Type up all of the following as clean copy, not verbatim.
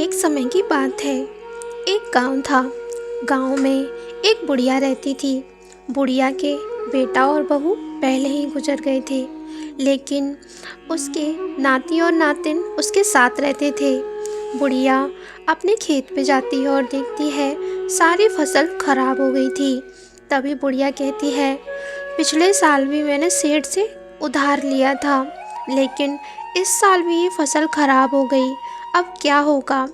एक समय की बात है। एक गांव था। गांव में एक बुढ़िया रहती थी। बुढ़िया के बेटा और बहू पहले ही गुजर गए थे, लेकिन उसके नाती और नातिन उसके साथ रहते थे। बुढ़िया अपने खेत पे जाती है और देखती है सारी फसल खराब हो गई थी। तभी बुढ़िया कहती है, पिछले साल भी मैंने सेठ से उधार लिया था, लेकिन इस साल भी ये फसल खराब हो गई। अब क्या होगा।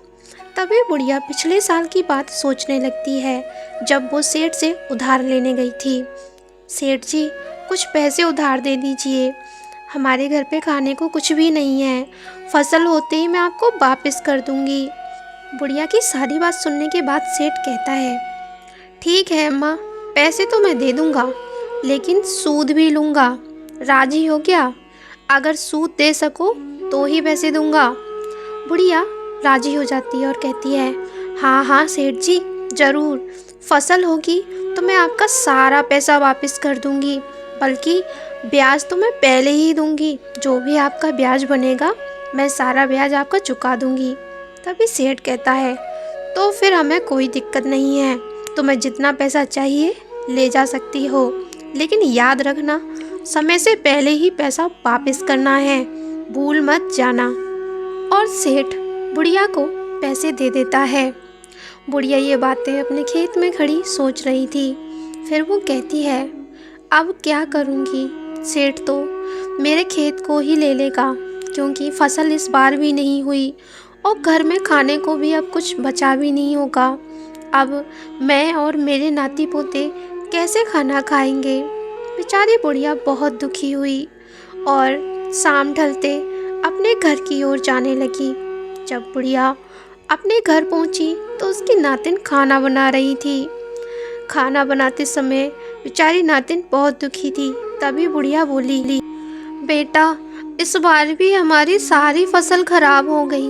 तभी बुढ़िया पिछले साल की बात सोचने लगती है, जब वो सेठ से उधार लेने गई थी। सेठ जी, कुछ पैसे उधार दे दीजिए, हमारे घर पे खाने को कुछ भी नहीं है, फसल होते ही मैं आपको वापस कर दूंगी। बुढ़िया की सारी बात सुनने के बाद सेठ कहता है, ठीक है अम्मा, पैसे तो मैं दे दूंगा, लेकिन सूद भी लूंगा। राजी हो क्या? अगर सूद दे सको तो ही पैसे दूंगा। बुढ़िया राजी हो जाती है और कहती है, हाँ हाँ सेठ जी, ज़रूर। फसल होगी तो मैं आपका सारा पैसा वापस कर दूंगी, बल्कि ब्याज तो मैं पहले ही दूंगी। जो भी आपका ब्याज बनेगा मैं सारा ब्याज आपका चुका दूंगी। तभी सेठ कहता है, तो फिर हमें कोई दिक्कत नहीं है, तुम्हें जितना पैसा चाहिए ले जा सकती हो, लेकिन याद रखना समय से पहले ही पैसा वापस करना है, भूल मत जाना। और सेठ बुढ़िया को पैसे दे देता है। बुढ़िया ये बातें अपने खेत में खड़ी सोच रही थी। फिर वो कहती है, अब क्या करूँगी, सेठ तो मेरे खेत को ही ले लेगा, क्योंकि फसल इस बार भी नहीं हुई और घर में खाने को भी अब कुछ बचा भी नहीं होगा। अब मैं और मेरे नाती पोते कैसे खाना खाएंगे। बेचारी बुढ़िया बहुत दुखी हुई और शाम ढलते अपने घर की ओर जाने लगी। जब बुढ़िया अपने घर पहुंची तो उसकी नातिन खाना बना रही थी। खाना बनाते समय बेचारी नातिन बहुत दुखी थी। तभी बुढ़िया बोली, बेटा, इस बार भी हमारी सारी फसल खराब हो गई,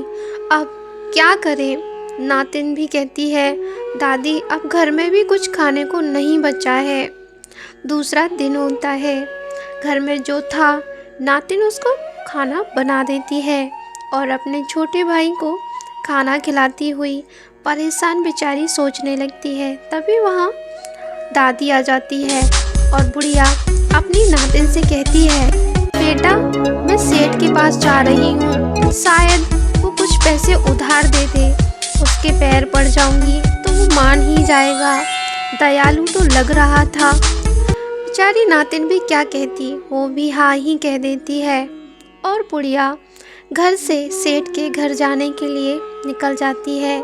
अब क्या करें। नातिन भी कहती है, दादी, अब घर में भी कुछ खाने को नहीं बचा है। दूसरा दिन होता है। घर में जो था, नातिन उसको खाना बना देती है और अपने छोटे भाई को खाना खिलाती हुई परेशान बेचारी सोचने लगती है। तभी वहाँ दादी आ जाती है और बुढ़िया अपनी नातिन से कहती है, बेटा, मैं सेठ के पास जा रही हूँ, शायद वो कुछ पैसे उधार दे दे, उसके पैर पड़ जाऊंगी तो वो मान ही जाएगा। दयालु तो लग रहा था। बेचारी नातिन भी क्या कहती, वो भी हाँ ही कह देती है और बुढ़िया घर से सेठ के घर जाने के लिए निकल जाती है।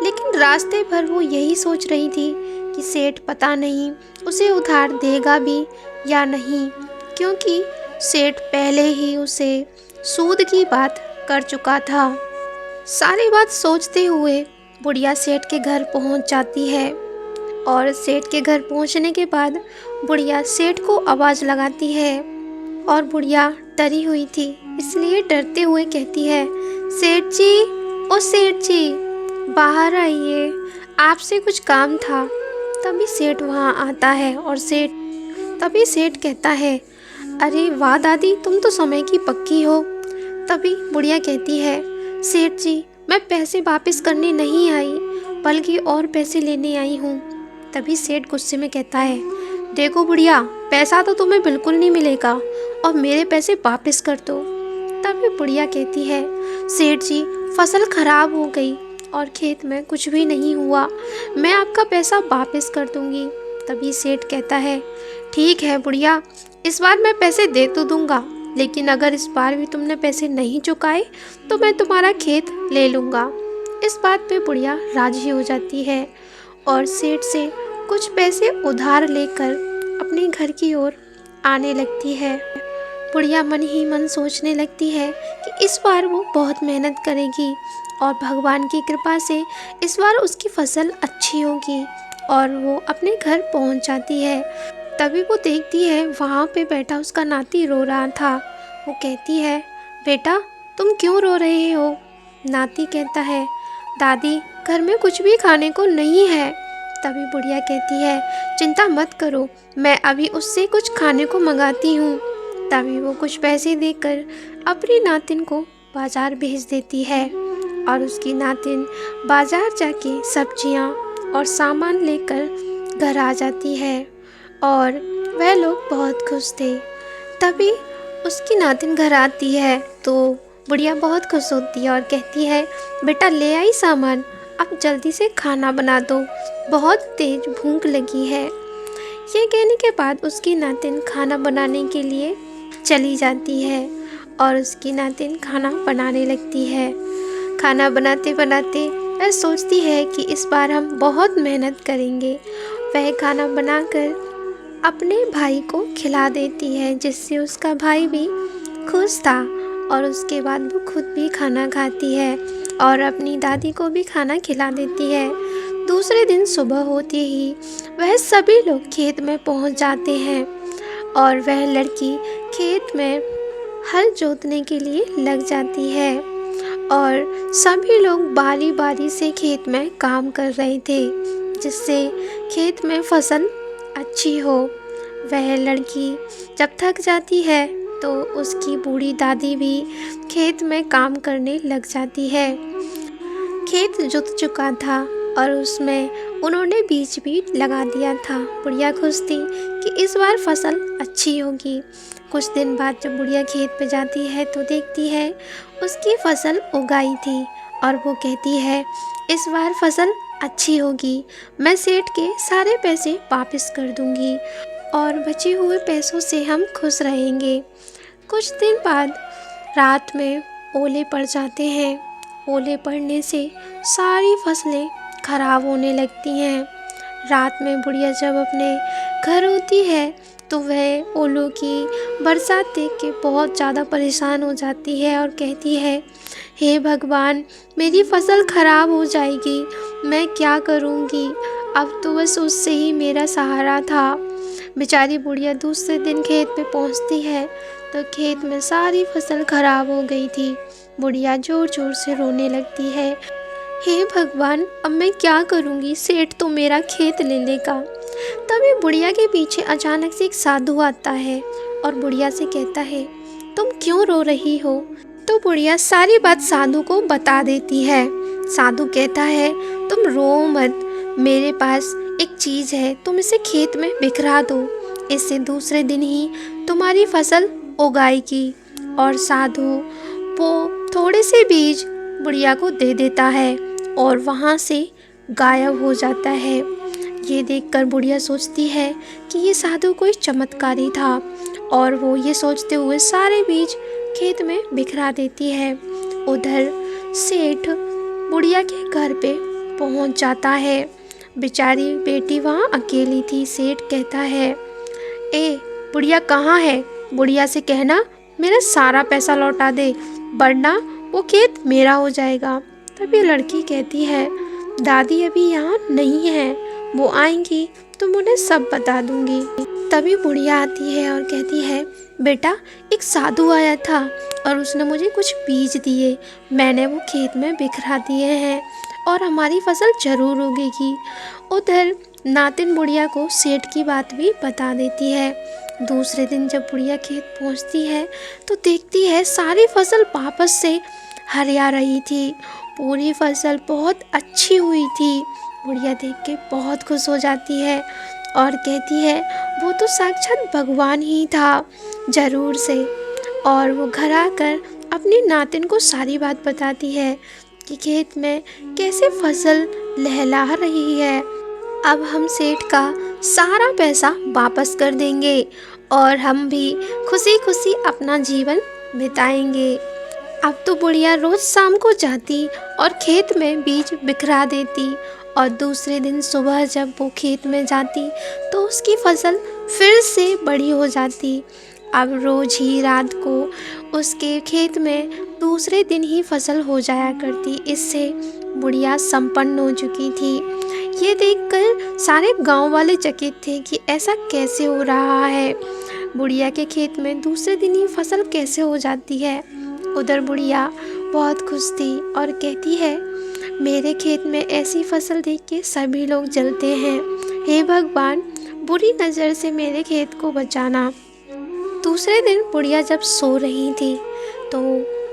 लेकिन रास्ते भर वो यही सोच रही थी कि सेठ पता नहीं उसे उधार देगा भी या नहीं, क्योंकि सेठ पहले ही उसे सूद की बात कर चुका था। सारी बात सोचते हुए बुढ़िया सेठ के घर पहुंच जाती है और सेठ के घर पहुंचने के बाद बुढ़िया सेठ को आवाज़ लगाती है और बुढ़िया डरी हुई थी, इसलिए डरते हुए कहती है, सेठ जी, ओ सेठ जी, बाहर आइए, आपसे कुछ काम था। तभी सेठ वहाँ आता है और तभी सेठ कहता है, अरे वाह दादी, तुम तो समय की पक्की हो। तभी बुढ़िया कहती है, सेठ जी, मैं पैसे वापस करने नहीं आई, बल्कि और पैसे लेने आई हूँ। तभी सेठ गुस्से में कहता है, देखो बुढ़िया, पैसा तो तुम्हें बिल्कुल नहीं मिलेगा और मेरे पैसे वापस कर दो। तभी बुढ़िया कहती है, सेठ जी, फसल खराब हो गई और खेत में कुछ भी नहीं हुआ, मैं आपका पैसा वापस कर दूंगी। तभी सेठ कहता है, ठीक है बुढ़िया, इस बार मैं पैसे दे तो दूंगा, लेकिन अगर इस बार भी तुमने पैसे नहीं चुकाए तो मैं तुम्हारा खेत ले लूँगा। इस बात पे बुढ़िया राजी हो जाती है और सेठ से कुछ पैसे उधार लेकर अपने घर की ओर आने लगती है। बुढ़िया मन ही मन सोचने लगती है कि इस बार वो बहुत मेहनत करेगी और भगवान की कृपा से इस बार उसकी फसल अच्छी होगी और वो अपने घर पहुंच जाती है। तभी वो देखती है वहाँ पे बैठा उसका नाती रो रहा था। वो कहती है, बेटा, तुम क्यों रो रहे हो? नाती कहता है, दादी, घर में कुछ भी खाने को नहीं है। तभी बुढ़िया कहती है, चिंता मत करो, मैं अभी उससे कुछ खाने को मंगाती हूँ। तभी वो कुछ पैसे देकर अपनी नातिन को बाजार भेज देती है और उसकी नातिन बाजार जाके सब्जियां और सामान लेकर घर आ जाती है और वह लोग बहुत खुश थे। तभी उसकी नातिन घर आती है तो बुढ़िया बहुत खुश होती है और कहती है, बेटा ले आई सामान, अब जल्दी से खाना बना दो, बहुत तेज भूख लगी है। ये कहने के बाद उसकी नातिन खाना बनाने के लिए चली जाती है और उसकी नातिन खाना बनाने लगती है। खाना बनाते बनाते वह सोचती है कि इस बार हम बहुत मेहनत करेंगे। वह खाना बनाकर अपने भाई को खिला देती है, जिससे उसका भाई भी खुश था और उसके बाद वो खुद भी खाना खाती है और अपनी दादी को भी खाना खिला देती है। दूसरे दिन सुबह होते ही वह सभी लोग खेत में पहुंच जाते हैं और वह लड़की खेत में हल जोतने के लिए लग जाती है और सभी लोग बारी बारी से खेत में काम कर रहे थे, जिससे खेत में फसल अच्छी हो। वह लड़की जब थक जाती है तो उसकी बूढ़ी दादी भी खेत में काम करने लग जाती है। खेत जुत चुका था और उसमें उन्होंने बीज भी लगा दिया था। बुढ़िया खुश थी कि इस बार फसल अच्छी होगी। कुछ दिन बाद जब बुढ़िया खेत पे जाती है तो देखती है उसकी फसल उगाई थी और वो कहती है, इस बार फसल अच्छी होगी, मैं सेठ के सारे पैसे वापस कर दूंगी और बचे हुए पैसों से हम खुश रहेंगे। कुछ दिन बाद रात में ओले पड़ जाते हैं। ओले पड़ने से सारी फसलें खराब होने लगती हैं। रात में बुढ़िया जब अपने घर होती है तो वह ओलों की बरसात देख के बहुत ज़्यादा परेशान हो जाती है और कहती है, हे भगवान, मेरी फसल खराब हो जाएगी, मैं क्या करूँगी, अब तो बस उससे ही मेरा सहारा था। बेचारी बुढ़िया दूसरे दिन खेत पे पहुंचती है तो खेत में सारी फसल खराब हो गई थी। बुढ़िया जोर जोर से रोने लगती है, हे भगवान, अब मैं क्या करूँगी, सेठ तो मेरा खेत ले लेगा। तभी बुढ़िया के पीछे अचानक से एक साधु आता है और बुढ़िया से कहता है, तुम क्यों रो रही हो? तो बुढ़िया सारी बात साधु को बता देती है। साधु कहता है, तुम रो मत, मेरे पास एक चीज़ है, तुम इसे खेत में बिखरा दो, इससे दूसरे दिन ही तुम्हारी फसल उगाएगी। और साधु वो थोड़े से बीज बुढ़िया को दे देता है और वहाँ से गायब हो जाता है। ये देखकर बुढ़िया सोचती है कि ये साधु कोई चमत्कारी था और वो ये सोचते हुए सारे बीज खेत में बिखरा देती है। उधर सेठ बुढ़िया के घर पे पहुँच जाता है। बेचारी बेटी वहाँ अकेली थी। सेठ कहता है, ए बुढ़िया कहाँ है? बुढ़िया से कहना मेरा सारा पैसा लौटा दे, वरना वो खेत मेरा हो जाएगा। तब ये लड़की कहती है, दादी अभी यहाँ नहीं है, वो आएंगी तो मैं उन्हें सब बता दूंगी। तभी बुढ़िया आती है और कहती है, बेटा एक साधु आया था और उसने मुझे कुछ बीज दिए, मैंने वो खेत में बिखरा दिए हैं और हमारी फसल जरूर उगेगी। उधर नातिन बुढ़िया को सेठ की बात भी बता देती है। दूसरे दिन जब बुढ़िया खेत पहुंचती है तो देखती है सारी फसल वापस से हरिया रही थी, पूरी फसल बहुत अच्छी हुई थी। बुढ़िया देख के बहुत खुश हो जाती है और कहती है, वो तो साक्षात भगवान ही था जरूर से। और वो घर आकर अपनी नातिन को सारी बात बताती है कि खेत में कैसे फसल लहला रही है। अब हम सेठ का सारा पैसा वापस कर देंगे और हम भी खुशी खुशी अपना जीवन बिताएंगे। अब तो बुढ़िया रोज शाम को जाती और खेत में बीज बिखरा देती और दूसरे दिन सुबह जब वो खेत में जाती तो उसकी फसल फिर से बड़ी हो जाती। अब रोज ही रात को उसके खेत में दूसरे दिन ही फसल हो जाया करती। इससे बुढ़िया संपन्न हो चुकी थी। ये देखकर सारे गांव वाले चकित थे कि ऐसा कैसे हो रहा है, बुढ़िया के खेत में दूसरे दिन ही फसल कैसे हो जाती है। उधर बुढ़िया बहुत खुश थी और कहती है, मेरे खेत में ऐसी फसल देख के सभी लोग जलते हैं, हे भगवान, बुरी नज़र से मेरे खेत को बचाना। दूसरे दिन बुढ़िया जब सो रही थी तो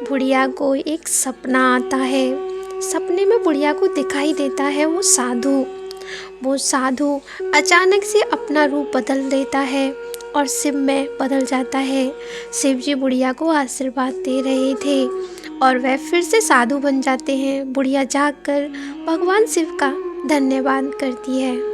बुढ़िया को एक सपना आता है। सपने में बुढ़िया को दिखाई देता है वो साधु अचानक से अपना रूप बदल देता है और शिव में बदल जाता है। शिव जी बुढ़िया को आशीर्वाद दे रहे थे और वह फिर से साधु बन जाते हैं। बुढ़िया जागकर भगवान शिव का धन्यवाद करती है।